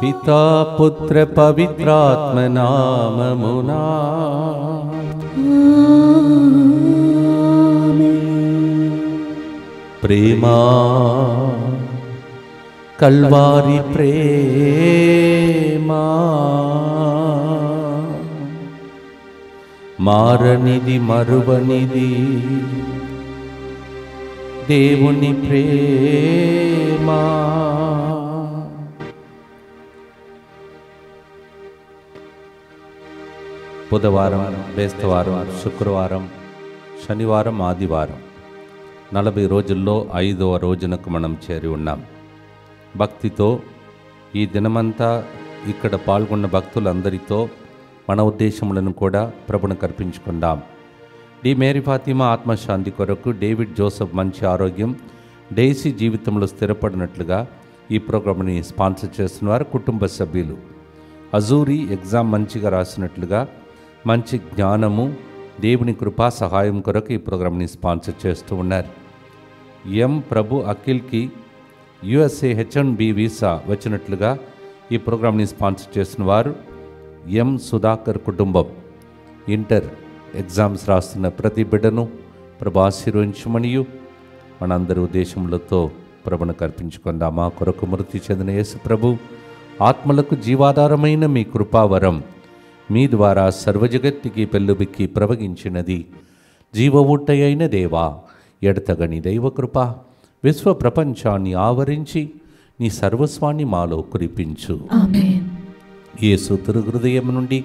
పితా పుత్ర పవిత్రాత్మ నామమునా ప్రేమా కల్వారి ప్రేమా మారనిది మరువనిది దేవుని ప్రేమా. బుధవారం, బేస్తవారం, శుక్రవారం, శనివారం, ఆదివారం 40 రోజుల్లో 5వ రోజునకు మనం చేరి ఉన్నాం. భక్తితో ఈ దినమంతా ఇక్కడ పాల్గొన్న భక్తులందరితో మన ఉద్దేశములను కూడా ప్రభునికి అర్పించుకుందాం. డి మేరీ ఫాతిమా ఆత్మశాంతి కొరకు, డేవిడ్ జోసెఫ్ మంచి ఆరోగ్యం, డెయిసీ జీవితంలో స్థిరపడినట్లుగా ఈ ప్రోగ్రామ్ని స్పాన్సర్ చేస్తున్నవారు కుటుంబ సభ్యులు. అజూరి ఎగ్జామ్ మంచిగా రాసినట్లుగా, మంచి జ్ఞానము, దేవుని కృపా సహాయం కొరకు ఈ ప్రోగ్రామ్ని స్పాన్సర్ చేస్తూ ఉన్నారు. ఎం ప్రభు అఖిల్కి USA H1B వీసా వచ్చినట్లుగా ఈ ప్రోగ్రామ్ని స్పాన్సర్ చేసిన వారు ఎం సుధాకర్ కుటుంబం. ఇంటర్ ఎగ్జామ్స్ రాస్తున్న ప్రతి బిడ్డను ప్రభు ఆశీర్వదించమనియు మనందరి ఉద్దేశములతో ప్రభును కర్పించుకుందాం. మా కొరకు మృతి చెందిన యేసు ప్రభు ఆత్మలకు జీవాధారమైన మీ కృపావరం మీ ద్వారా సర్వజగత్తికి పెళ్ళుబిక్కి ప్రవగించినది. జీవ ఊటయైన దేవా, ఎడతగని దైవకృప విశ్వ ప్రపంచాన్ని ఆవరించి నీ సర్వస్వాన్ని మాలో కురిపించు. యేసు తిరుహృదయం నుండి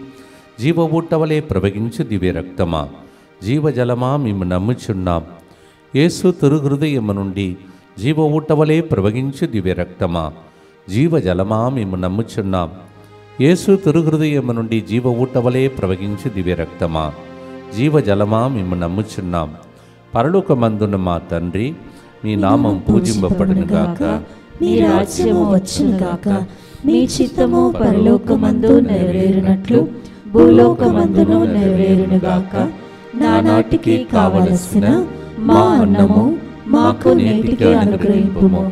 జీవ ఊటవలే ప్రవగించు దివ్య రక్తమా, జీవజలమా మేము నమ్ముచున్నాం. యేసు తిరుహృదయం నుండి జీవ ఊటవలే ప్రవగించు దివ్య రక్తమా, జీవజలమా మేము నమ్ముచున్నాం. యేసు తిరుహృదయం నుండి జీవ ఊటవలే ప్రవగించు దివ్య రక్తమా, జీవజలమా మేము నమ్ముచున్నాం. పరలోకమందున్న మా తండ్రి, మీ నామం పూజింపబడునుగాక, మీ రాజ్యము వచ్చునుగాక, మీ చిత్తము పరలోకమందు నెరవేరునట్లు భూలోకమందును నెరవేరునుగాక. నానాటికి కావలసిన మా అన్నము మాకు నేటికి అనుగ్రహింపుము.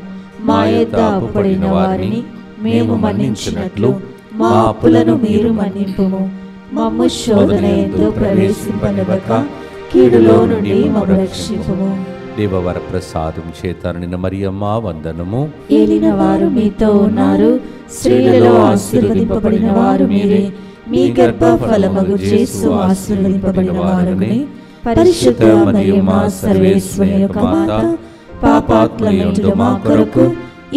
మా యొద్ద అప్పుపడిన వారిని మేము మన్నించినట్లు మా అప్పులను మీరు మన్నింపుము. మమ్ము శోధన యందు ప్రవేశింపనివ్వక కీడులో నుండి మమ్ము రక్షింపుము. దేవవర ప్రసాదం చేత నిన్న మరియమ్మ వందనము. ఏలిన వారు మీతో ఉన్నారు, స్త్రీలలో ఆశీర్వదింపబడిన వారు మీరే. మీ గర్భ ఫలమగు యేసు ఆశీర్వదింపబడిన వారునే. పరిశుద్ధ మరియమ్మ సర్వేశ్వరి యొక్క మాత, పాపాత్ములైన మా కొరకు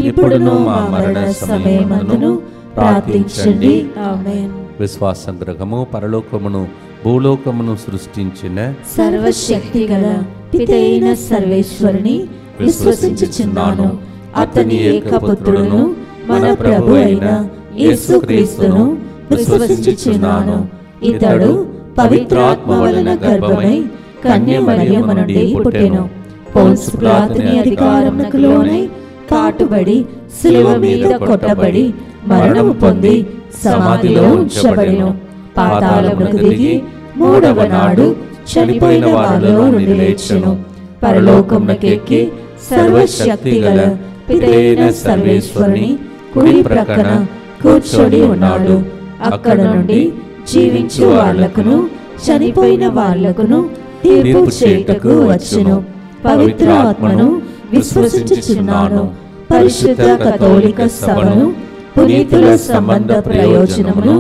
ఇప్పుడును మా మరణ సమయమందును ప్రార్థించండి. ఆమేన్. విశ్వాసం గ్రహము పరలోకమును భూలోకమును సృష్టించిన సర్వశక్తి గల పితైన సర్వేశ్వరుని విశ్వసించుచున్నాను. అతని ఏకపుత్రుడును మన ప్రభు అయిన యేసుక్రీస్తును విశ్వసించుచున్నాను. ఇతడు పవిత్రాత్మ వలన గర్భమై కన్య మరియమ్మ నుండి పుట్టెను. పోన్సు పిలాతుని అధికారమునకు లోనై కాటుబడి శిలువ మీద కొట్టబడి మరణము పొంది సమాధిలో ఉంచబడెను. పాతాళమునకు దిగి మూడవ నాడు చనిపోయిన వారిలో నుండి లేచెను. పరలోకమునకెక్కి సర్వశక్తి గల పితైన సర్వేశ్వరుని కుడి ప్రక్కన కూర్చొని ఉన్నాడు. అక్కడ నుండి జీవించు వాళ్లకును చనిపోయిన వాళ్లకును తీర్పు చేయుటకు వచ్చెను. పవిత్ర ఆత్మను విశ్వసించుచున్నాను. పరిశుద్ధ కథోలిక సభను, పునీతుల సంబంధ ప్రయోజనమును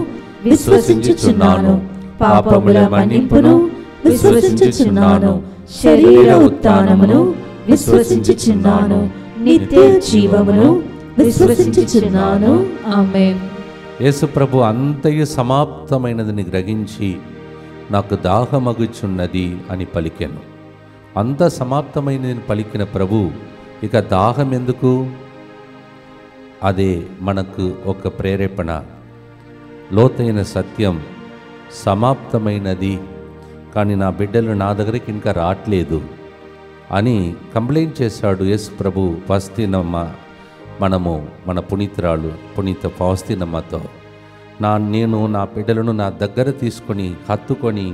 విశ్వసించుచున్నాను. పాపముల మన్నింపును విశ్వసించుచున్నాను. శరీర ఉత్థానమును విశ్వసించుచున్నాను. నిత్య జీవమును విశ్వసించుచున్నాను. ఆమేన్. యేసు ప్రభు అంతయు సమాప్తమైనదని గ్రహించి నాకు దాహమగుచున్నది అని పలికెను. అంత సమాప్తమైనదని పలికిన ప్రభు ఇక దాహం ఎందుకు? అదే మనకు ఒక ప్రేరేపణ. లోతైన సత్యం సమాప్తమైనది, కానీ నా బిడ్డలు నా దగ్గరికి ఇంకా రావట్లేదు అని కంప్లైంట్ చేశాడు యేసు ప్రభు ఫాస్తినమ్మ. మన పునీతురాలు పునీత ఫాస్తినమ్మతో నేను నా బిడ్డలను నా దగ్గర తీసుకొని హత్తుకొని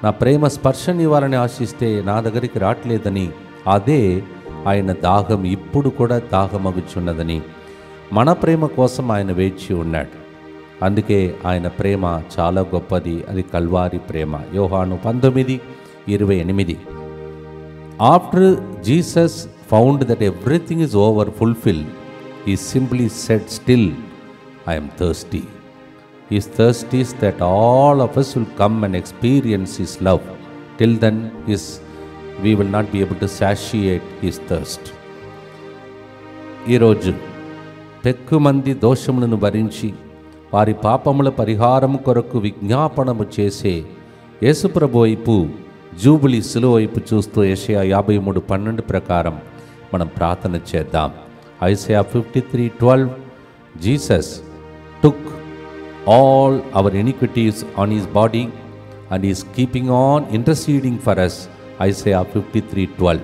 నా ప్రేమ స్పర్శనివ్వాలని ఆశిస్తే నా దగ్గరికి రావట్లేదని, అదే ఆయన దాహం ఇప్పుడు కూడా దాహమగుచున్నదని, మన ప్రేమ కోసం ఆయన వేచి ఉన్నాడు. అందుకే ఆయన ప్రేమ చాలా గొప్పది. అది కల్వారి ప్రేమ. యోహాను 19:28. After Jesus found that everything is over fulfil, he simply said, still I am thirsty. His thirst is that all of us will come and experience his love. Till then we will not be able to satiate his thirst. ఈరోజు పెక్కుమంది దోషములను భరించి వారి పాపముల పరిహారము కొరకు విజ్ఞాపనము చేసే యేసుప్రభు వైపు, జూబిలీ శిలువ వైపు చూస్తూ యెషయా 53:12 ప్రకారం మనం ప్రార్థన చేద్దాం. Isaiah 53:12, Jesus took all our iniquities on his body and is keeping on interceding for us. Isaiah 53:12.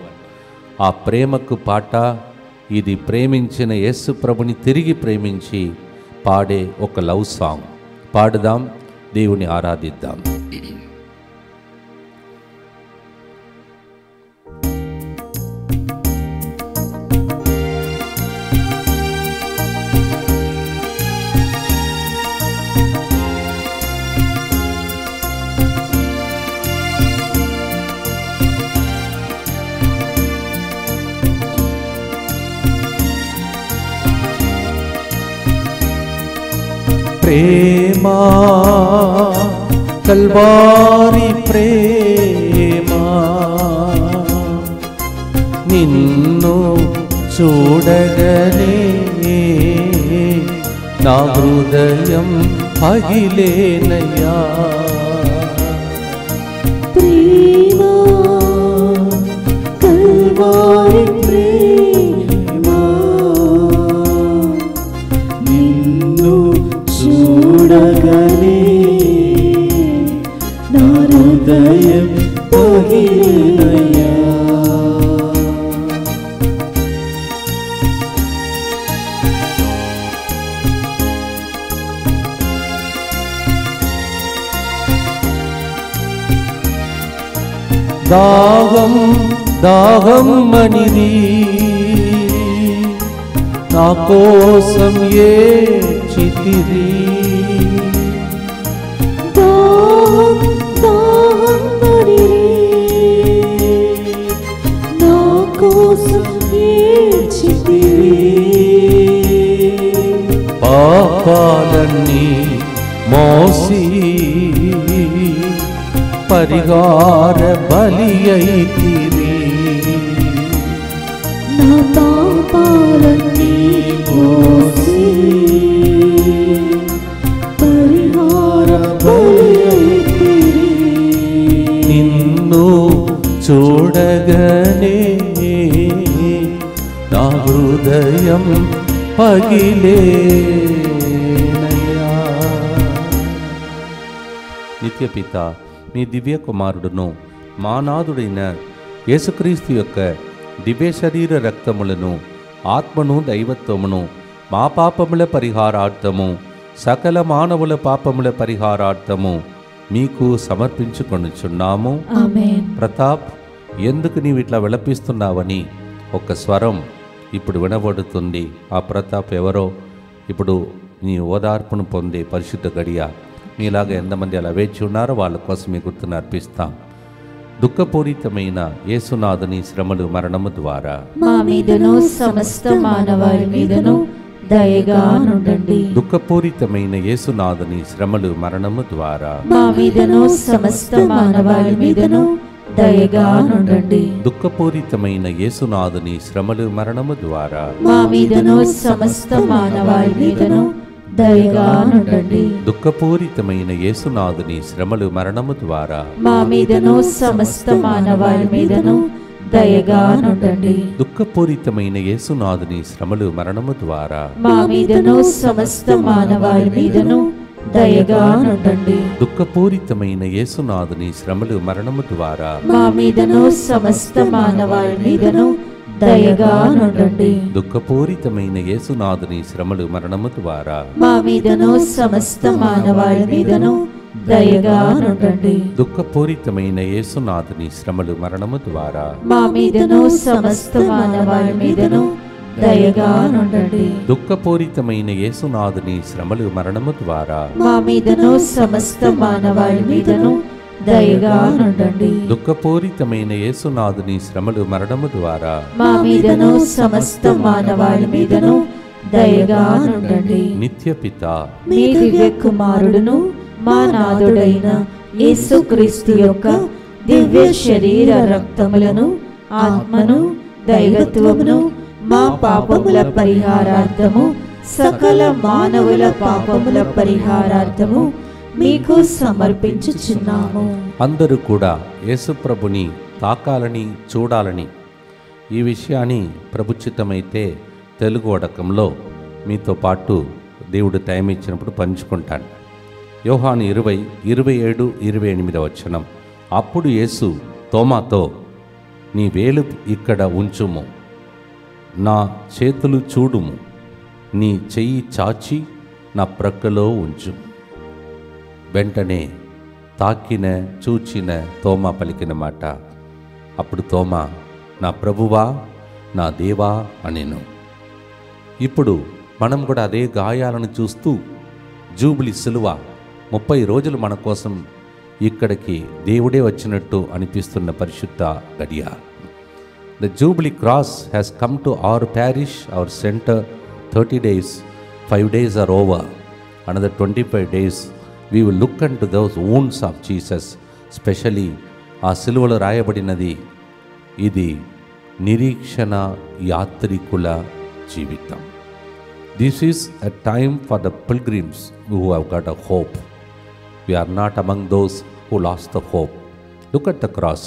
ఆ ప్రేమకు పాట ఇది. ప్రేమించిన యేసు ప్రభుని తిరిగి ప్రేమించి పాడే ఒక లవ్ సాంగ్. పాడుదాం, దేవుని ఆరాధిద్దాం. ప్రేమా, కల్వారి ప్రేమా, నిన్ను చూడగనే నా హృదయం పగిలేనయ్యా. ప్రేమా, కల్వారి ప్రేమా, నిన్ను చూడగనే నా హృదయం పగిలేనయ్యా. దాహం దాహం మనిది నా కోసం ఏడ్చితిరి. దాహం దాహం మనిది నా కోసం ఏడ్చితిరి. పాపాలన్నీ మోసి పరిహార బలి అయితిరి. నా పాపాలన్నీ మోసి పరిహార బలి అయితిరి. నిన్ను చూడగనే నా హృదయం పగిలేనయ్యా. నిత్యపిత, మీ దివ్య కుమారుడును మానాథుడైన యేసుక్రీస్తు యొక్క దివ్య శరీర రక్తములను, ఆత్మను, దైవత్వమును మా పాపముల పరిహారార్థము, సకల మానవుల పాపముల పరిహారార్థము మీకు సమర్పించుకొనుచున్నాము. ఆమేన్. ప్రతాప్, ఎందుకు నీవు ఇట్లా విలపిస్తున్నావని ఒక స్వరం ఇప్పుడు వినబడుతుంది. ఆ ప్రతాప్ ఎవరో ఇప్పుడు నీ ఓదార్పును పొందే పరిశుద్ధ గడియ. మీలాగా ఎంతమంది అలా వేచి ఉన్నారో వాళ్ళ కోసం మీ గుర్తును అర్పిస్తాం. దుఃఖపూరితమైన యేసునాథుని శ్రమలు మరణము ద్వారా మా మీదను సమస్త మానవాళి మీదను దయగా నుండండి. దుఃఖపూరితమైన యేసునాథుని శ్రమలు మరణము ద్వారా మా మీదను సమస్త మానవాళి మీదను దయగా నుండండి. దుఃఖపూరితమైన యేసునాథుని శ్రమలు మరణము ద్వారా మా మీదను సమస్త మానవాళి మీదను దయగా నుండండి. దుఃఖపూరితమైన యేసునాథుని శ్రమలు మరణము ద్వారా మా మీదను సమస్త మానవాళి మీదను దయగా నుండండి. దుఃఖపూరితమైన యేసునాథుని శ్రమలు మరణము ద్వారా మా మీదను సమస్త మానవాళి మీదను దయగా నుండండి. దుఃఖపూరితమైన యేసునాథుని శ్రమలు మరణము ద్వారా మా మీదను సమస్త మానవాళి మీదను దయగా నుండండి. దుఃఖపూరితమైన యేసునాథుని శ్రమలు మరణము ద్వారా మా మీదను సమస్త మానవాళి మీదను దయగా నుండండి. దుఃఖపూరితమైన యేసునాథుని శ్రమలు మరణము ద్వారా మా మీదను సమస్త మానవాళి మీదను దయగా నుండండి. దుఃఖపూరితమైన యేసునాథుని శ్రమలు మరణము ద్వారా మా మీదను సమస్త మానవాళి మీదను దయగా నుండండి. దుఃఖపూరితమైన యేసునాథుని శ్రమలు మరణము ద్వారా మా మీదను సమస్త మానవాళి మీదను దయగా నుండండి. నిత్యపిత మీ దివ్య కుమారుడును మా నాథుడైన యేసుక్రీస్తు యొక్క దివ్య శరీర రక్తములను ఆత్మను దైవత్వమును మా పాపముల పరిహారార్థము సకల మానవుల పాపముల పరిహారార్థము మీకు సమర్పించుచున్నాము. అందరూ కూడా యేసుప్రభుని తాకాలని చూడాలని ఈ విషయాన్ని ప్రభుచితమైతే తెలుగు వడకంలో మీతో పాటు దేవుడు టైం ఇచ్చినప్పుడు పంచుకుంటాను. యోహాను 20:27-28 వచనం. అప్పుడు యేసు తోమాతో, నీ వేలు ఇక్కడ ఉంచుము, నా చేతులు చూడుము, నీ చెయ్యి చాచి నా ప్రక్కలో ఉంచు. వెంటనే తాకిన చూచిన తోమా పలికిన మాట, అప్పుడు తోమా, నా ప్రభువా నా దేవా అనెను. ఇప్పుడు మనం కూడా అదే గాయాలను చూస్తూ జూబిలీ సిలువ 30 రోజులు మన కోసం ఇక్కడికి దేవుడే వచ్చినట్టు అనిపిస్తున్న పరిశుద్ధ గడియ. The jubilee cross has come to our parish, our centre. 30 days, 5 days are over. Another 25 days we will look into those wounds of Jesus. Especially ఆ సిలువలో రాయబడినది, ఇది నిరీక్షణ యాత్రికుల జీవితం. This is a time for the pilgrims who have got a hope. We are not among those who lost the hope. Look at the cross,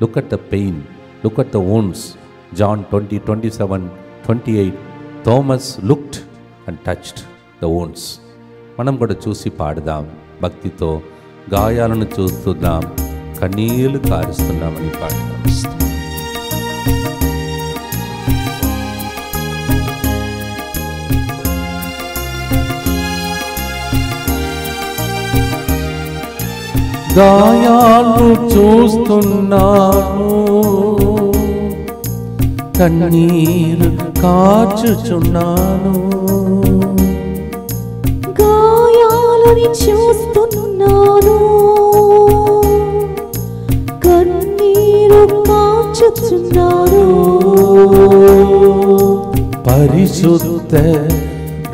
look at the pain, look at the wounds. John 20:27-28. Thomas looked and touched the wounds. మనం కూడా చూసి పాడదాం, భక్తితో గాయాలను చూస్తున్నాం, కన్నీళ్లు కారుస్తున్నామని పాడదాం. గాయాలు చూస్తున్నాను, కన్నీరు కార్చుచున్నాను. గాయాలని చూస్తున్నాను, కన్నీరు కార్చుచున్నాను. పరిశుద్ధ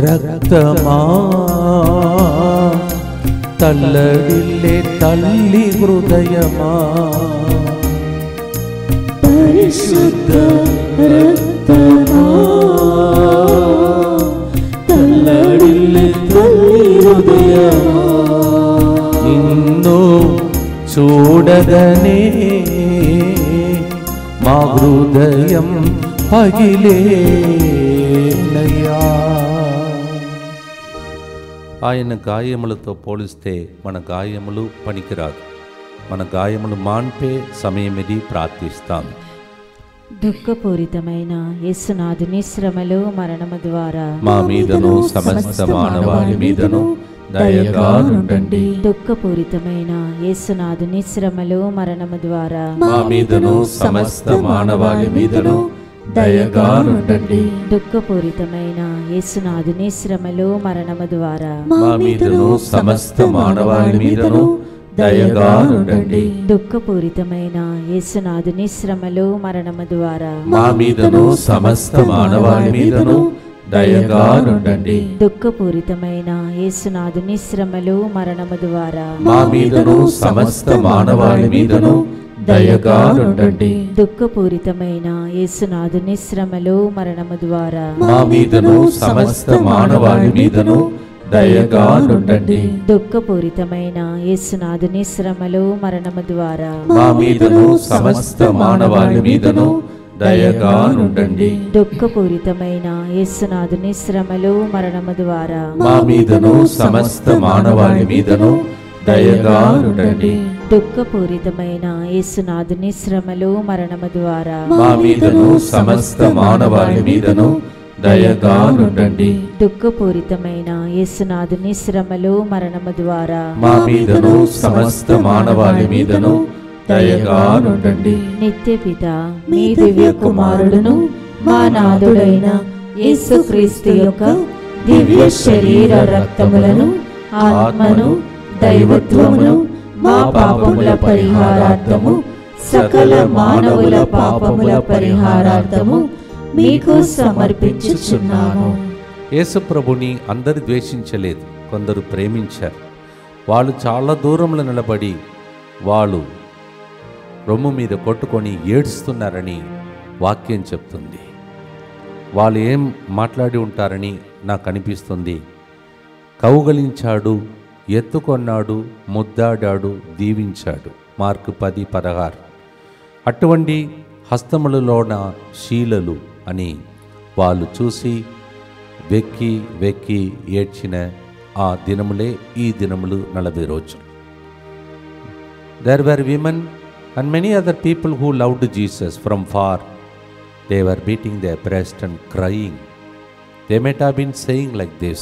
రక్తమా, తల్లడిల్లే తల్లి హృదయమా, పరిశుద్ధ రక్తమా, తల్లడిల్లే తల్లి హృదయమా. నిన్ను చూడగనే మా హృదయం పగిలేనయ్యా. ఆయన గాయములతో పోలిస్తే మన గాయములు పనికిరాదు. మన గాయములు మాన్పే సమయమిది ప్రార్థిస్తాం. దుఃఖపూరితమైన యేసునాథుని శ్రమలు మరణము ద్వారా మా మీదను సమస్త మానవాళి మీదను దయగా నుండండి. దుఃఖపూరితమైన యేసునాథుని శ్రమలు మరణము ద్వారా మా మీదను సమస్త మానవాళి మీదను దయగా నుండండి. దుఃఖపూరితమైన యేసునాథుని శ్రమలు మరణము ద్వారా మా మీదను సమస్త మానవాళి మీదను దయగా నుండండి. దుఃఖపూరితమైన యేసునాథుని శ్రమలు మరణము ద్వారా మా మీదను సమస్త మానవాళి మీదను దయగా నుండండి. దుఃఖపూరితమైన యేసునాథుని శ్రమలు మరణము ద్వారా మా మీదను సమస్త మానవాళి మీదను దయగా నుండండి. దుఃఖపూరితమైన యేసునాథుని శ్రమలు మరణము ద్వారా మా మీదను సమస్త మానవాళి మీదను దయగా నుండండి. దుఃఖపూరితమైన యేసునాథుని శ్రమలు మరణము ద్వారా మా మీదను సమస్త మానవాళి మీదను దయగా నుండండి. దుఃఖపూరితమైన యేసునాథుని శ్రమలు మరణము ద్వారా మా మీదను సమస్త మానవాళి మీదను దయగా నుండండి. దుఃఖపూరితమైన యేసునాథుని శ్రమలు మరణము ద్వారా మా మీదను సమస్త మానవాళి మీదను దయగా నుండండి. దుఃఖపూరితమైన యేసునాథుని శ్రమలు మరణము ద్వారా మా మీదను సమస్త మానవాళి మీదను దయగా నుండండి. నిత్య పిత మీ దివ్య కుమారుడును మా నాథుడైన యేసుక్రీస్తు యొక్క దివ్య శరీర రక్తములను, ఆత్మను, దైవత్వమును మా పాపముల పరిహారార్థము, సకల మానవుల పాపముల పరిహారార్థము మీకు సమర్పించుచున్నాము. యేసు ప్రభుని అందరు ద్వేషించలేదు, కొందరు ప్రేమించారు. వాళ్ళు చాలా దూరంలో నిలబడి వాళ్ళు రొమ్ము మీద కొట్టుకొని ఏడుస్తున్నారని వాక్యం చెప్తుంది. వాళ్ళు ఏం మాట్లాడి ఉంటారని నాకు అనిపిస్తుంది. కౌగలించాడు, ఎత్తుకొన్నాడు, ముద్దాడాడు, దీవించాడు. మార్కు 10:16. అటువంటి హస్తములలోన శీలలు అని వాళ్ళు చూసి వెక్కి వెక్కి ఏడ్చిన ఆ దినములే ఈ దినములు 40 రోజులు. There were women and many other people who loved Jesus from far. They were beating their breast and crying. They might have been saying like this,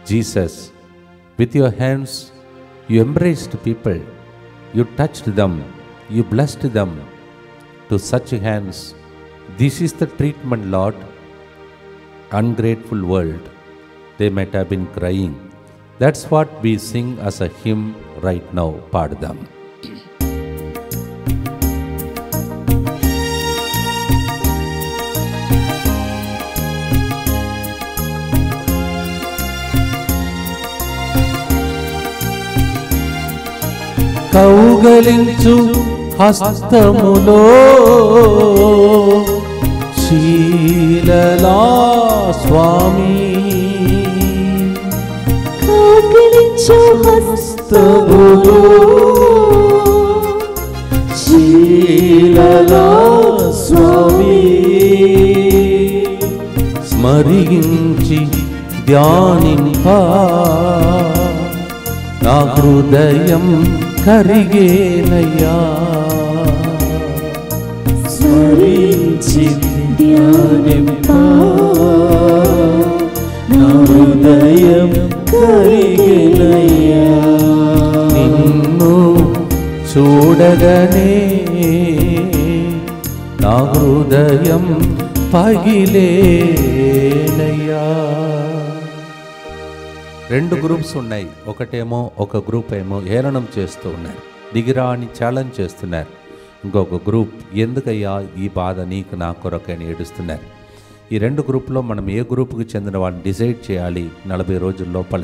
Jesus, with your hands you embraced people, you touched them, you blessed them. To such hands, this is the treatment, Lord. Ungrateful world. They might have been crying. That's what we sing as a hymn right now. Paadam. కౌగలించు హస్తములో శీలలా స్వామి, కౌగిలించు హస్తములో శీలలా స్వామి, స్మరించి ధ్యానింపా నా హృదయం కరిగేనయ్యా. స్మరించి ధ్యానింపా నా హృదయం కరిగేనయ్యా. నిన్ను చూడగనే నా హృదయం పగిలేనయ్యా. 2 groups ఉన్నాయి. ఒక గ్రూప్ ఏమో హేళనం చేస్తూ ఉన్నారు, దిగిరా అని ఛాలెంజ్ చేస్తున్నారు. ఇంకొక గ్రూప్ ఎందుకయ్యా ఈ బాధ నీకు నా కొరకని ఏడుస్తున్నారు. ఈ 2 గ్రూప్లో మనం ఏ గ్రూప్కి చెందిన వాళ్ళని డిసైడ్ చేయాలి. 40 రోజుల లోపల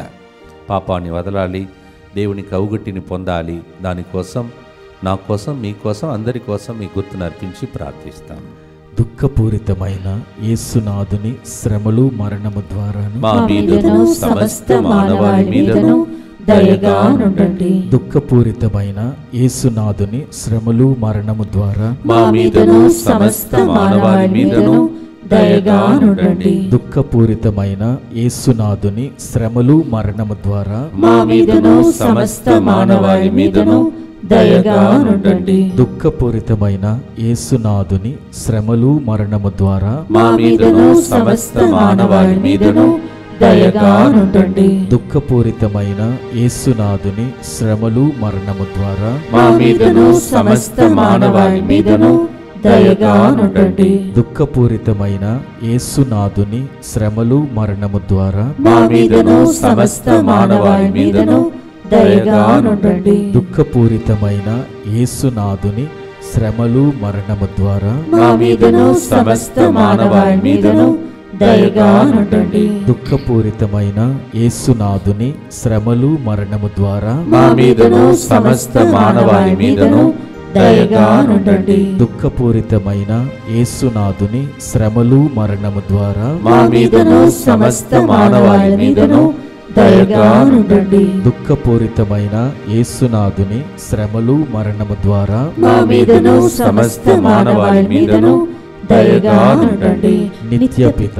పాపాన్ని వదలాలి, దేవుని కౌగుట్టిని పొందాలి. దానికోసం నా కోసం, మీకోసం, అందరి కోసం ఈ గుర్తును అర్పించి ప్రార్థిస్తాం. దుఃఖపూరితమైన యేసునాథుని శ్రమలు మరణము ద్వారా మా మీదను సమస్త మానవాళి మీదను దయగా నుండండి. దుఃఖపూరితమైన యేసునాథుని శ్రమలు మరణము ద్వారా మా మీదను సమస్త మానవాళి మీదను దయగా నుండండి. దుఃఖపూరితమైన యేసునాథుని శ్రమలు మరణము ద్వారా మా మీదను సమస్త మానవాళి మీదను దయగా నుండండి. దుఃఖపూరితమైన యేసునాథుని శ్రమలు మరణము ద్వారా మా మీదను సమస్త మానవాళి మీదను దయగా నుండండి. దుఃఖపూరితమైన యేసునాథుని శ్రమలు మరణము ద్వారా మా మీదను సమస్త మానవాళి మీదను దయగా నుండండి. దుఃఖపూరితమైన యేసునాథుని శ్రమలు మరణము ద్వారా మా మీదను సమస్త మానవాళి మీదను దయగా నుండండి. దుఃఖపూరితమైన యేసునాథుని శ్రమలు మరణము ద్వారా మా మీదను సమస్త మానవాళి మీదను దయగా నుండండి. దుఃఖపూరితమైన యేసునాథుని శ్రమలు మరణము ద్వారా మా మీదను సమస్త మానవాళి మీదను దయగా నుండండి. దుఃఖపూరితమైన యేసునాథుని శ్రమలు మరణము ద్వారా మా మీదను సమస్త మానవాళి మీదను దయగా నుండండి. దుఃఖపూరితమైన యేసునాథుని శ్రమలు మరణము ద్వారా మా మీదను సమస్త మానవాళి మీదను దయగా నుండండి. నిత్యపిత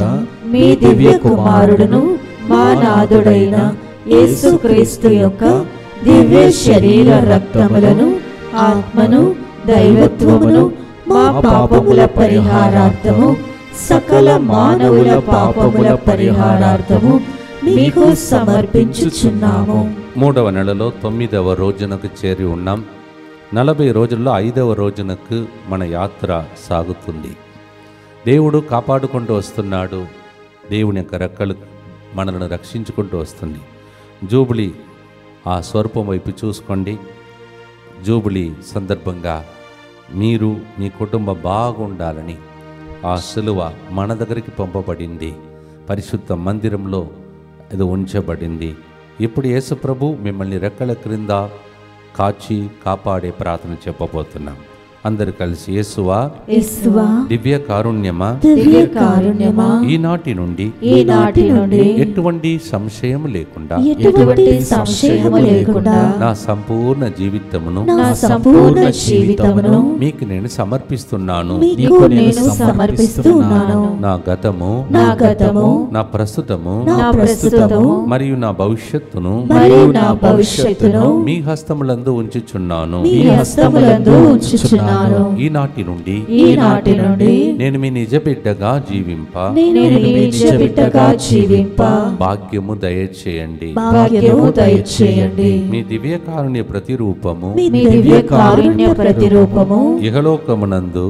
మీ దివ్య కుమారుడును మా నాథుడైన యేసుక్రీస్తు యొక్క దివ్య శరీర రక్తములను, ఆత్మను, దైవత్వమును మా పాపముల పరిహారార్థము, సకల మానవుల పాపముల పరిహారార్థము మీకు సమర్పించుచున్నాము. 3వ నెలలో 9వ రోజునకు చేరి ఉన్నాం. 40 రోజుల్లో 5వ రోజునకు మన యాత్ర సాగుతుంది. దేవుడు కాపాడుకుంటూ వస్తున్నాడు. దేవుని యొక్క రెక్కలు మనల్ని రక్షించుకుంటూ వస్తుంది. జూబిలీ ఆ స్వరూపం వైపు చూసుకోండి. జూబిలీ సందర్భంగా మీరు మీ కుటుంబం బాగుండాలని ఆ సిలువ మన దగ్గరికి పంపబడింది. పరిశుద్ధ మందిరంలో ఇది ఉంచబడింది. ఇప్పుడు యేసు ప్రభు మిమ్మల్ని రెక్కల క్రింద కాచి కాపాడే ప్రార్థన చెప్పబోతున్నాం. అందరు కలిసి యేసువా దివ్య కారుణ్యమా ఈనాటి నుండి ఎటువంటి సంశయం లేకుండా నా సంపూర్ణ జీవితమును మీకు నేను సమర్పిస్తున్నాను. నా గతము నా ప్రస్తుతము మరియు నా భవిష్యత్తును మీ హస్తములందు ఉంచుచున్నాను. ఈనాటి నుండి నేను మీ నిజ బిడ్డగా జీవింప భాగ్యము దయచేయండి. మీ దివ్య కారుణ్య ప్రతిరూపము ఇహలోకమునందు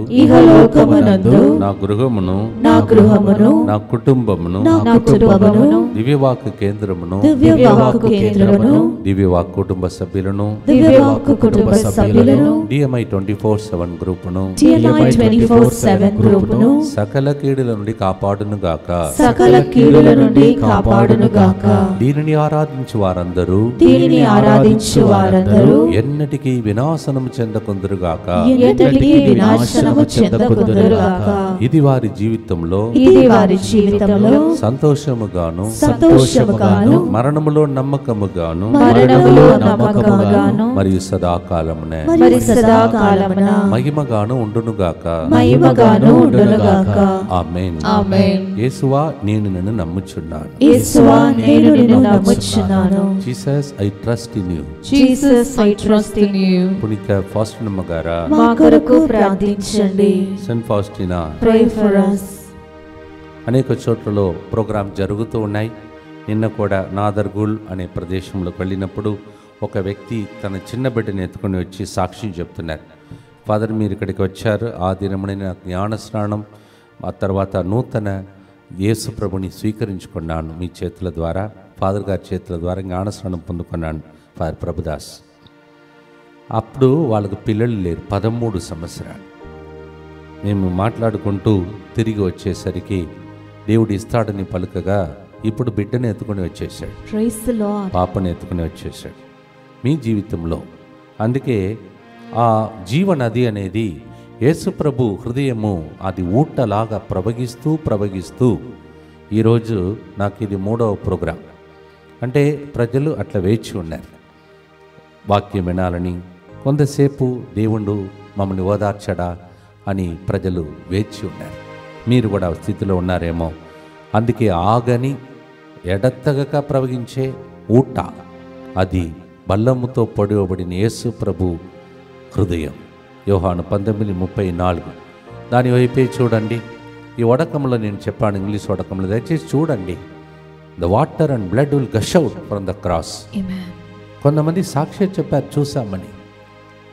నా గృహమును నా కుటుంబమును దివ్యవాక్ కేంద్రమును దివ్యవాక్ కుటుంబ సభ్యులను DMI 24/7 గ్రూపును సకల కీడుల నుండి కాపాడునుగాక. దీనిని ఆరాధించు వారందరూ ఎన్నటికీ వినాశనము చెందకుందురుగాక. ఇది వారి జీవితంలో సంతోషముగాను మరణములో నమ్మకముగాను మరియు సదాకాలమునే మహిమగాను ఉండునుగాక. ఆమేన్. యేసువా నేను నిన్ను నమ్ముచున్నాను. Jesus I trust in you. పునీత ఫాస్టినా గారా మా కొరకు ప్రార్థించండి. Saint Faustina Pray for us. అనేక చోట్లలో ప్రోగ్రాం జరుగుతూ ఉన్నాయి. నిన్న కూడా నాదర్గుల్ అనే ప్రదేశంలోకి వెళ్ళినప్పుడు ఒక వ్యక్తి తన చిన్న బిడ్డని ఎత్తుకొని వచ్చి సాక్ష్యం చెప్తున్నారు. ఫాదర్, మీరు ఇక్కడికి వచ్చారు, ఆ దినమున నాకు జ్ఞాన స్నానం, ఆ తర్వాత నూతన యేసు ప్రభుని స్వీకరించుకున్నాను మీ చేతుల ద్వారా, ఫాదర్ గారి చేతుల ద్వారా జ్ఞాన స్నానం పొందుకున్నాను ఫాదర్ ప్రభుదాస్. అప్పుడు వాళ్ళకు పిల్లలు లేరు, 13 సంవత్సరాలు. మేము మాట్లాడుకుంటూ తిరిగి వచ్చేసరికి దేవుడు ఇస్తాడని పలుకగా ఇప్పుడు బిడ్డని ఎత్తుకొని వచ్చేసాడు, పాపని ఎత్తుకొని వచ్చేసాడు మీ జీవితంలో. అందుకే ఆ జీవనది అనేది యేసు ప్రభు హృదయము అది ఊటలాగా ప్రవహిస్తూ ఈరోజు నాకు ఇది 3వ ప్రోగ్రాం. అంటే ప్రజలు అట్లా వేచి ఉన్నారు వాక్యం వినాలని. కొంతసేపు దేవుడు మమ్మల్ని ఓదార్చడా అని ప్రజలు వేచి ఉన్నారు. మీరు కూడా స్థితిలో ఉన్నారేమో. అందుకే ఆగని ఎడతగక ప్రవహించే ఊట అది బల్లముతో పొడవబడిన యేసు ప్రభు హృదయం. యోహాను 19:34 దాని వైపే చూడండి. ఈ వడకంలో నేను చెప్పాను, ఇంగ్లీష్ వడకంలో, దయచేసి చూడండి. The water and blood will gush out from the cross. కొంతమంది సాక్ష్యం చెప్పారు చూసామని.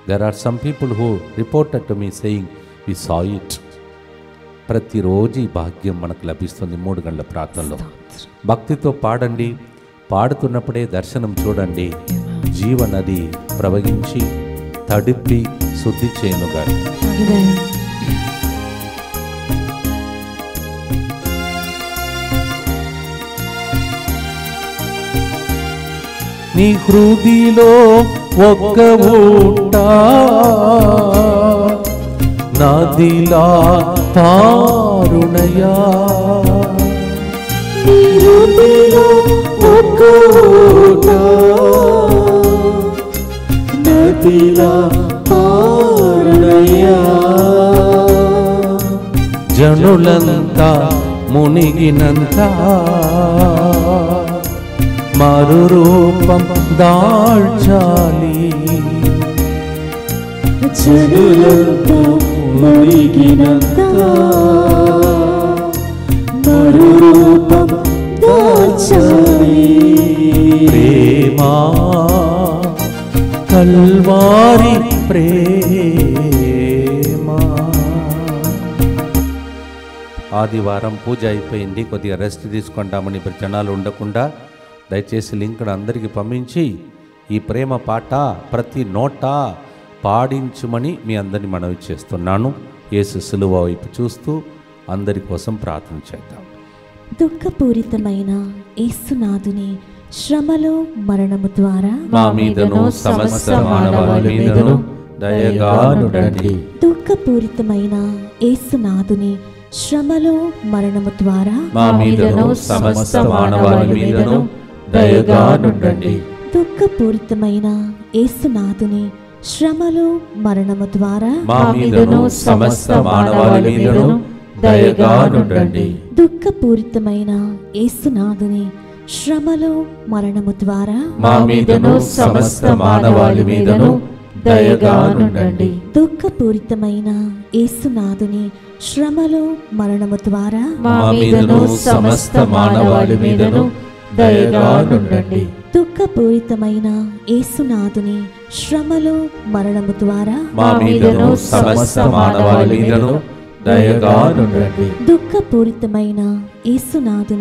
There are some people who reported to me saying we saw it. ప్రతిరోజు ఈ భాగ్యం మనకు లభిస్తుంది 3 గంటల ప్రార్థనలో. భక్తితో పాడండి, పాడుతున్నప్పుడే దర్శనం చూడండి. జీవనది ప్రవహించి తడిపి శుద్ధి చేయనుగా. నీ హృదిలో ఒక్క ఊట నదిలా పారునయా. నీ హృదిలో ఒక్క ఊట నదిలా పారునయా. జనులంతా మునిగినంత మరు రూపం దాల్చాలి. జనులంతా మునిగినంత మరు రూపం దాల్చాలి. ప్రేమా కల్వారి ప్రేమా. ఆదివారం పూజ అయిపోయింది, కొద్దిగా రెస్ట్ తీసుకుంటామని ఇప్పుడు జనాలు ఉండకుండా దయచేసి లింక్ను అందరికీ పంపించి ఈ ప్రేమ పాట ప్రతి నోట పాడించుమని మీ అందరిని మనవి చేస్తున్నాను. యేసు సిలువ వైపు చూస్తూ అందరి కోసం ప్రార్థన చేద్దాం. దుఃఖపూరితమైన యేసునాథుని శ్రమలో మరణము ద్వారా మా మీదను సమస్త మానవాళి మీదను దయగా నుండండి. దుఃఖపూరితమైన యేసునాథుని శ్రమలో మరణము ద్వారా మా మీదను సమస్త మానవాళి మీదను దయగా నుండండి. దుఃఖపూరితమైన యేసునాథుని శ్రమలో మరణము ద్వారా మా మీదను సమస్త మానవాళి మీదను దయగా నుండండి. దుఃఖపూరితమైన యేసునాథుని శ్రమలో మరణము ద్వారా మా మీదను సమస్త మానవాళి మీదను దయగా నుండండి. దుఃఖపూరితమైన యేసునాథుని శ్రమలో మరణము ద్వారా మా మీదను సమస్త మానవాళి మీదను దయగా నుండండి. దుఃఖపూరితమైన యేసునాథుని శ్రమలో మరణము ద్వారా మా మీదను సమస్త మానవాళి మీదను దయగా నుండండి. దుఃఖపూరితమైన యేసునాథుని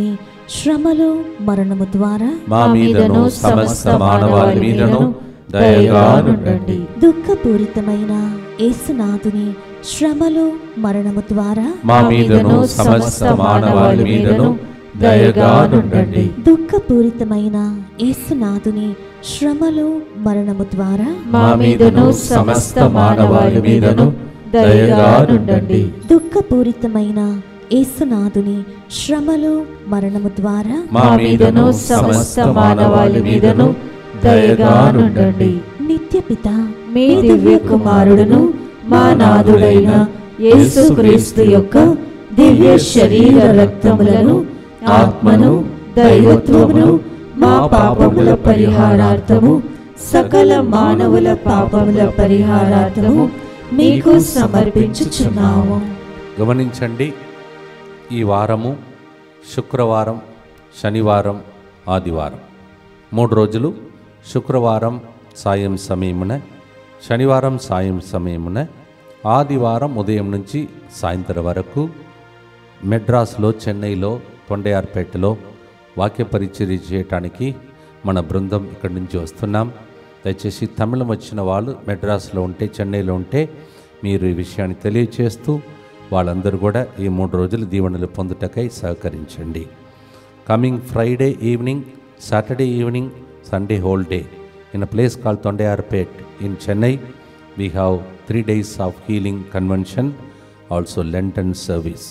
శ్రమలో మరణము ద్వారా మా మీదను సమస్త మానవాళి మీదను దయగా నుండండి. దుఃఖపూరితమైన యేసునాథుని శ్రమలో మరణము ద్వారా మా మీదను సమస్త మానవాళి మీదను దయగా నుండండి. దుఃఖపూరితమైన యేసునాథుని శ్రమలో మరణము ద్వారా మా మీదను సమస్త మానవాళి మీదను దయగా నుండండి. దుఃఖపూరితమైన యేసునాథుని శ్రమలో మరణము ద్వారా మా మీదను సమస్త మానవాళి మీదను దయగా నుండండి. నిత్యపిత మీ దివ్య కుమారుడును మా నాథుడైన యేసుక్రీస్తు యొక్క దివ్య శరీర రక్తములను ఆత్మను దైవత్వమును మా పాపముల పరిహారార్థము సకల మానవుల పాపముల పరిహారార్థము మీకు సమర్పించుచున్నాము. గమనించండి, ఈ వారము శుక్రవారం, శనివారం, ఆదివారం 3 రోజులు. శుక్రవారం సాయం సమయమున, శనివారం సాయం సమయమున, ఆదివారం ఉదయం నుంచి సాయంత్రం వరకు మెడ్రాస్లో, చెన్నైలో, తొండయార్పేటలో వాక్య పరిచర్య చేయటానికి మన బృందం ఇక్కడి నుంచి వస్తున్నాం. దయచేసి తమిళం వచ్చిన వాళ్ళు మెడ్రాస్లో ఉంటే, చెన్నైలో ఉంటే మీరు ఈ విషయాన్ని తెలియచేస్తూ వాళ్ళందరూ కూడా ఈ 3 రోజులు దీవెనలు పొందుటకై సహకరించండి. Coming Friday evening, Saturday evening, Sunday whole day in a place called Tondayarpet in Chennai. We have 3 days of healing convention, also Lenten service.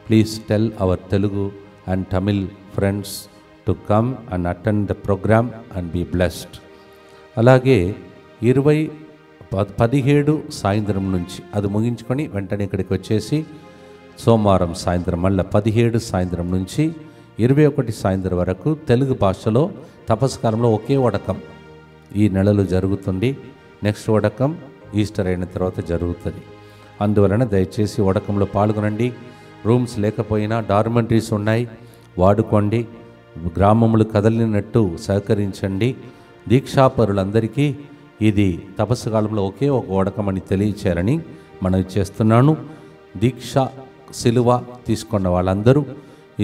Please tell our Telugu and Tamil friends to come and attend the program and be blessed. అలాగే 17 సాయంత్రం నుంచి అది ముగించుకొని వెంటనే ఇక్కడికి వచ్చేసి సోమవారం సాయంత్రం మళ్ళీ 17 సాయంత్రం నుంచి 21 సాయంత్రం వరకు తెలుగు భాషలో తపస్కాలంలో ఒకే వడకం ఈ నెలలో జరుగుతుంది. నెక్స్ట్ వడకం ఈస్టర్ అయిన తర్వాత జరుగుతుంది. అందువలన దయచేసి వడకంలో పాల్గొనండి. రూమ్స్ లేకపోయినా డార్మెంటరీస్ ఉన్నాయి, వాడుకోండి. గ్రామములు కదలినట్టు సహకరించండి. దీక్షాపరులందరికీ ఇది తపస్సు కాలంలో ఒకే ఒక వడకం అని తెలియచేయాలని మనవి చేస్తున్నాను. దీక్ష సిలువ తీసుకున్న వాళ్ళందరూ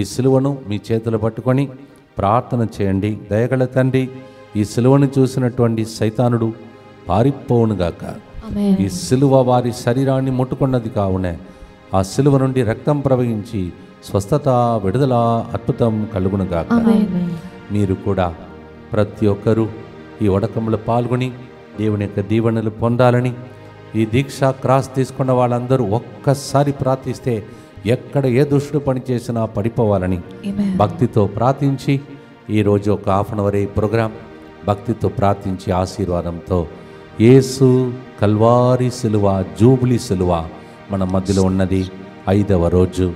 ఈ సిలువను మీ చేతులు పట్టుకొని ప్రార్థన చేయండి. దయగల తండ్రి, ఈ సిలువను చూసినటువంటి సైతానుడు పారిపోవునుగాక. ఈ సిలువ వారి శరీరాన్ని ముట్టుకున్నది కావున ఆ సిలువ నుండి రక్తం ప్రవహించి స్వస్థత, విడుదల, అద్భుతం కలుగునుగాక. మీరు కూడా ప్రతి ఒక్కరూ ఈ వడకంలో పాల్గొని దేవుని యొక్క దీవెనలు పొందాలని, ఈ దీక్ష క్రాస్ తీసుకున్న వాళ్ళందరూ ఒక్కసారి ప్రార్థిస్తే ఎక్కడ ఏ దుష్టుడు పని చేసినా పడిపోవాలని భక్తితో ప్రార్థించి ఈరోజు ఒక హాఫ్ అన్ అవర్ ఈ ప్రోగ్రాం భక్తితో ప్రార్థించి ఆశీర్వాదంతో యేసు కల్వారి సిలువ, జూబిలీ సిలువ మన మధ్యలో ఉన్నది 5వ రోజు.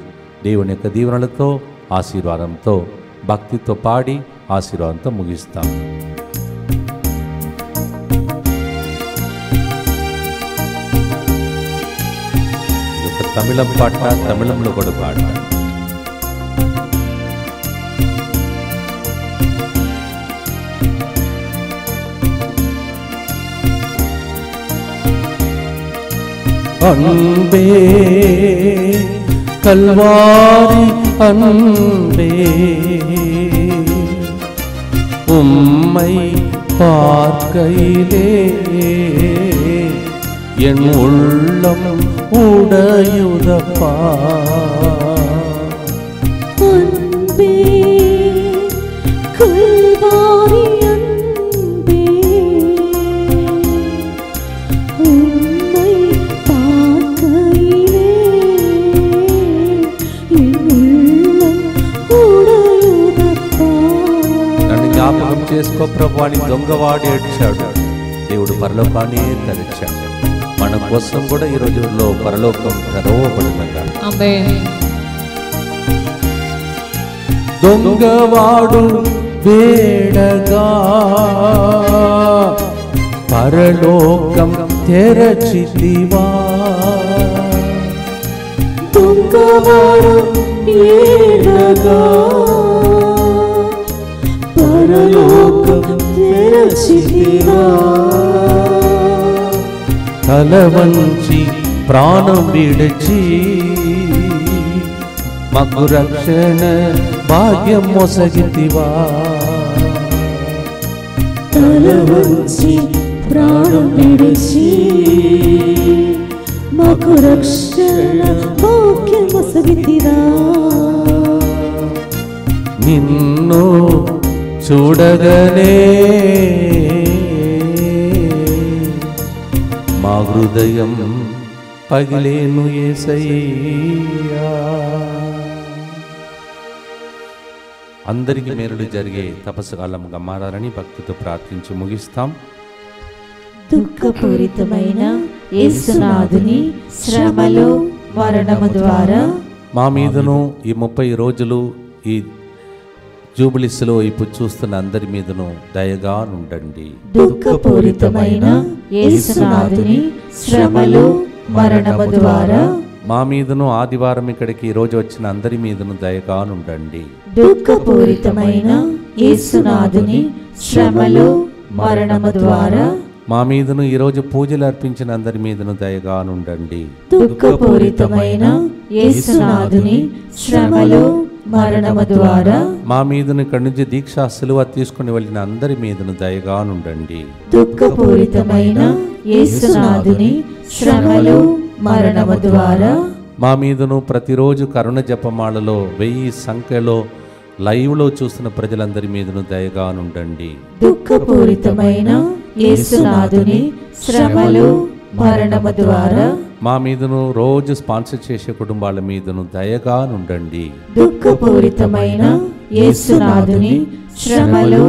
దేవుని యొక్క దీవెనలతో ఆశీర్వాదంతో భక్తితో పాడి ఆశీర్వాదంతో ముగిస్తాం. తమిళం పాట, తమిళంలో కూడా పాడతాం. அன்பே கல்வாரி அன்பே உம்மை பார்க்கையிலே என் உள்ளம் உடையுதப்பா. அன்பே கல்வாரி அன்பே உம்மை பார்க்கையிலே என் உள்ளம் உடையுதப்பா. నన్ను జ్ఞాపకం చేసుకో ప్రభు అని దొంగవాడు ఏడ్చాడు, దేవుడు పరలోకాన్ని తెరిచాడు. మన కోసం కూడా ఈ రోజుల్లో పరలోకం తెరవబడినగా. దొంగవాడు వేడగా పరలోకం తెరచితివా. దొంగవాడు వేడగా పరలోకం తెరచితివా. తల వంచి ప్రాణం విడిచి మాకు రక్షణ భాగ్యం మొసగితివా. తల వంచి ప్రాణం విడిచి మాకు రక్షణ భాగ్యం మొసగితివా. నిన్ను చూడగనే మా హృదయం పగిలేను యేసయ్యా. అందరికీ మేలులు జరిగే తపస్సు కాలంగా మారాలని భక్తితో ప్రార్థించి ముగిస్తాం. దుఃఖపూరితమైన యేసునాథుని శ్రమలు మరణము ద్వారా మా మీదను ఈ 30 రోజులు ఈ జూబిలీస్లో ఇప్పుడు చూస్తున్న అందరి మీదను దయగా నుండండి. దుఃఖపూరితమైన యేసునాథుని శ్రమలు మరణము ద్వారా మా మీదను ఆదివారం ఇక్కడికి ఈ రోజు వచ్చిన అందరి మీదను దయగా నుండండి. దుఃఖపూరితమైన యేసునాథుని శ్రమలు మరణము ద్వారా మా మీదను ఈ రోజు పూజలు అర్పించిన అందరి మీదను దయగా నుండండి. దుఃఖపూరితమైన యేసునాథుని శ్రమలు మరణము ద్వారా మా మీదను ఇక్కడి నుంచి దీక్షా సిలువ తీసుకుని వెళ్ళిన అందరి మీదను దయగా నుండండి. దుఃఖపూరితమైన యేసునాథుని శ్రమలు మరణము ద్వారా మా మీదను ప్రతిరోజు కరుణ జపమాలలో 1000 సంఖ్యలో లైవ్లో చూస్తున్న ప్రజలందరి మీదను దయగా నుండండి. దుఃఖపూరితమైన యేసునాథుని శ్రమలు మరణము ద్వారా మా మీదను రోజు స్పాన్సర్ చేసే కుటుంబాల మీదను దయగా నుండండి. దుఃఖపూరితమైన యేసునాథుని శ్రమలు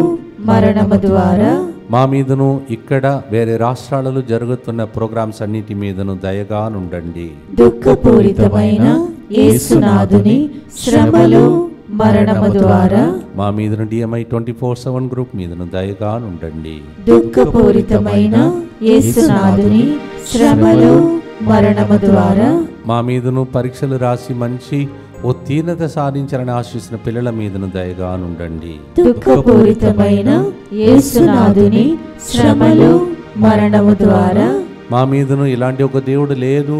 మరణము ద్వారా మా మీదను ఇక్కడ వేరే రాష్ట్రాలలో జరుగుతున్న ప్రోగ్రామ్స్ అన్నిటి మీదను దయగా నుండండి. దుఃఖపూరితమైన యేసునాథుని శ్రమలు మరణము ద్వారా మా మీదను DMI 24/7 గ్రూప్ మీదను దయగా నుండండి. దుఃఖపూరితమైన యేసునాథుని శ్రమలు మరణము ద్వారా మా మీదను పరీక్షలు రాసి మంచి ఉత్తీర్ణత సాధించాలని ఆశిస్తున్న పిల్లల మీదను దయగా నుండండి. దుఃఖపూరితమైన యేసునాథుని శ్రమలు మరణము ద్వారా మా మీదను ఇలాంటి ఒక దేవుడు లేదు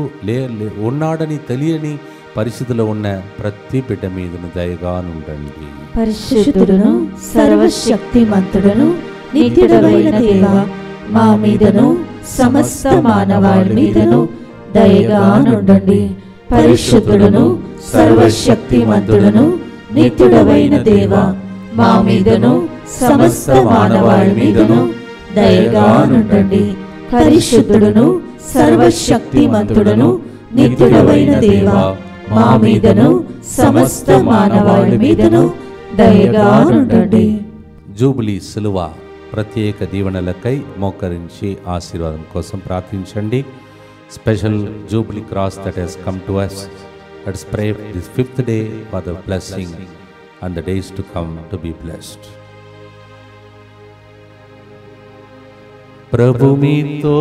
ఉన్నాడని తెలియని పరిస్థితిలో ఉన్న ప్రతి బిడ్డ మీదను దయగా నుండండి. పరిశుద్ధుడును సర్వశక్తిమంతుడును నిత్యుడవైన దేవా, మా మీదను సమస్త మానవాళి మీదను దయగా నుండండి. పరిశుద్ధుడును సర్వశక్తిమంతుడును నిత్యుడవైన దేవా, మా మీదను సమస్త మానవాళి మీదను దయగా నుండండి. పరిశుద్ధుడును సర్వశక్తిమంతుడును నిత్యుడవైన దేవా, మా మీదను సమస్త మానవాళి మీదను దయగా నుండండి. జూబిలీ సిలువ ప్రత్యేక దీవెనలకై మోకరించి ఆశీర్వాదం కోసం ప్రార్థించండి. Special jubilee cross that has come to us. Let's pray this 5th day for the blessing and the days to come to be blessed. ప్రభు మీతో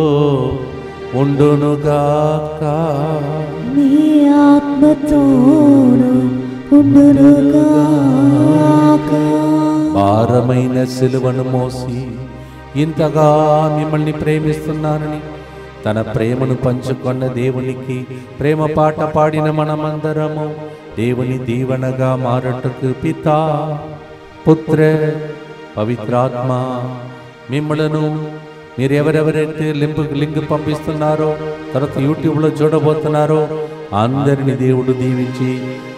ఉండునుగాక, నీ ఆత్మతోను ఉండునుగాక. భారమైన సిలువను మోసి ఇంతగా మిమ్మల్ని ప్రేమిస్తున్నానని తన ప్రేమను పంచుకున్న దేవునికి ప్రేమ పాట పాడిన మనమందరము దేవుని దీవెనగా మారటకు పితా పుత్ర పవిత్రాత్మ మిమ్మలను మీరు ఎవరెవరైతే లింక్ పంపిస్తున్నారో తర్వాత యూట్యూబ్లో చూడబోతున్నారో అందరిని దేవుడు దీవించి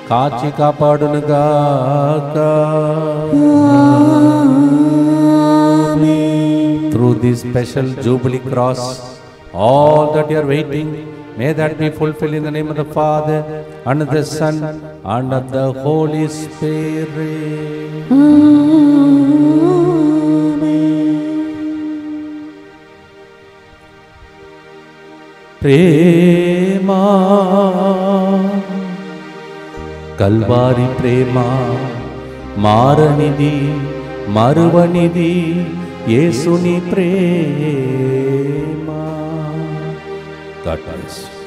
కాచి కాపాడునుగాక. Through this special Jubilee cross, all that you are waiting, may that be fulfilled in the name of the Father and of the Son and of the Holy Spirit. ప్రేమా కల్వారి ప్రేమ మారనిది మరువనిది యేసుని ప్రేమ. God bless you.